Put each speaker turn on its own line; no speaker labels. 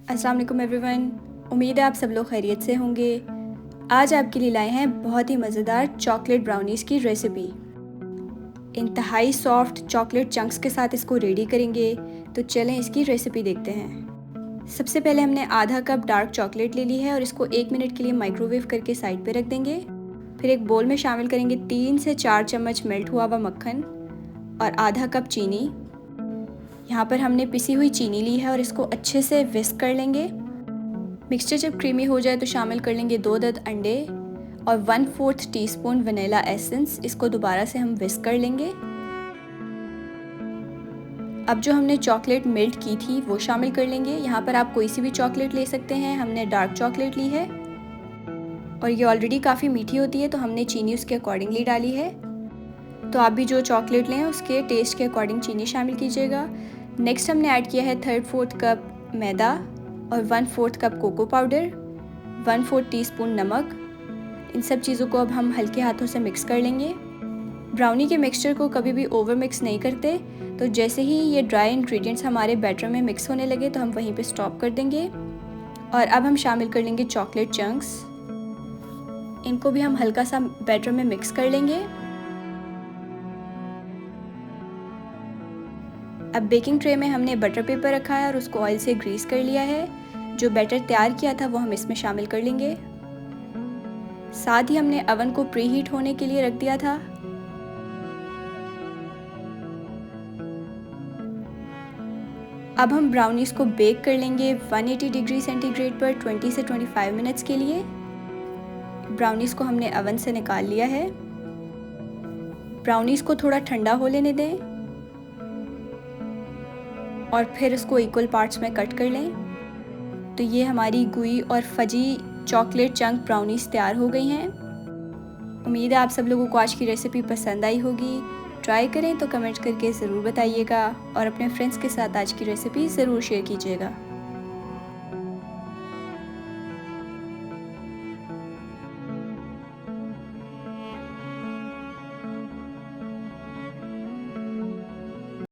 अस्सलाम वालेकुम एवरीवन। उम्मीद है आप सब लोग खैरियत से होंगे। आज आपके लिए लाए हैं बहुत ही मज़ेदार चॉकलेट ब्राउनीज़ की रेसिपी। इंतहाई सॉफ्ट चॉकलेट चंक्स के साथ इसको रेडी करेंगे, तो चलें इसकी रेसिपी देखते हैं। सबसे पहले हमने आधा कप डार्क चॉकलेट ले ली है और इसको 1 मिनट के लिए माइक्रोवेव करके साइड पे रख देंगे। फिर एक बोल में शामिल करेंगे 3 से 4 चम्मच मेल्ट हुआ हुआ मक्खन और आधा कप चीनी। यहाँ पर हमने पिसी हुई चीनी ली है और इसको अच्छे से विस्क कर लेंगे। मिक्सचर जब क्रीमी हो जाए तो शामिल कर लेंगे 2 अदद अंडे और 1/4 टीस्पून वनीला एसेंस। इसको दोबारा से हम विस्क कर लेंगे। अब जो हमने चॉकलेट मेल्ट की थी वो शामिल कर लेंगे। यहाँ पर आप कोई सी भी चॉकलेट ले सकते हैं, हमने डार्क चॉकलेट ली है और ये ऑलरेडी काफ़ी मीठी होती है तो हमने चीनी उसके अकॉर्डिंगली डाली है। तो आप भी जो चॉकलेट लें उसके टेस्ट के अकॉर्डिंग चीनी शामिल कीजिएगा। नेक्स्ट हमने ऐड किया है 3/4 कप मैदा और 1/4 कप कोको पाउडर, 1/4 टीस्पून नमक। इन सब चीज़ों को अब हम हल्के हाथों से मिक्स कर लेंगे। ब्राउनी के मिक्सचर को कभी भी ओवर मिक्स नहीं करते, तो जैसे ही ये ड्राई इंग्रेडिएंट्स हमारे बैटर में मिक्स होने लगे तो हम वहीं पे स्टॉप कर देंगे। और अब हम शामिल कर लेंगे चॉकलेट चंक्स। इनको भी हम हल्का सा बैटर में मिक्स कर लेंगे। अब बेकिंग ट्रे में हमने बटर पेपर रखा है और उसको ऑयल से ग्रीस कर लिया है। जो बैटर तैयार किया था वो हम इसमें शामिल कर लेंगे। साथ ही हमने अवन को प्री हीट होने के लिए रख दिया था। अब हम ब्राउनीज़ को बेक कर लेंगे 180 डिग्री सेंटीग्रेड पर 20 से 25 मिनट्स के लिए। ब्राउनीज़ को हमने अवन से निकाल लिया है। ब्राउनीज़ को थोड़ा ठंडा हो लेने दें और फिर उसको इक्वल पार्ट्स में कट कर लें। तो ये हमारी गुई और फजी चॉकलेट चंक ब्राउनीज़ तैयार हो गई हैं। उम्मीद है आप सब लोगों को आज की रेसिपी पसंद आई होगी। ट्राई करें तो कमेंट करके ज़रूर बताइएगा और अपने फ्रेंड्स के साथ आज की रेसिपी ज़रूर शेयर कीजिएगा।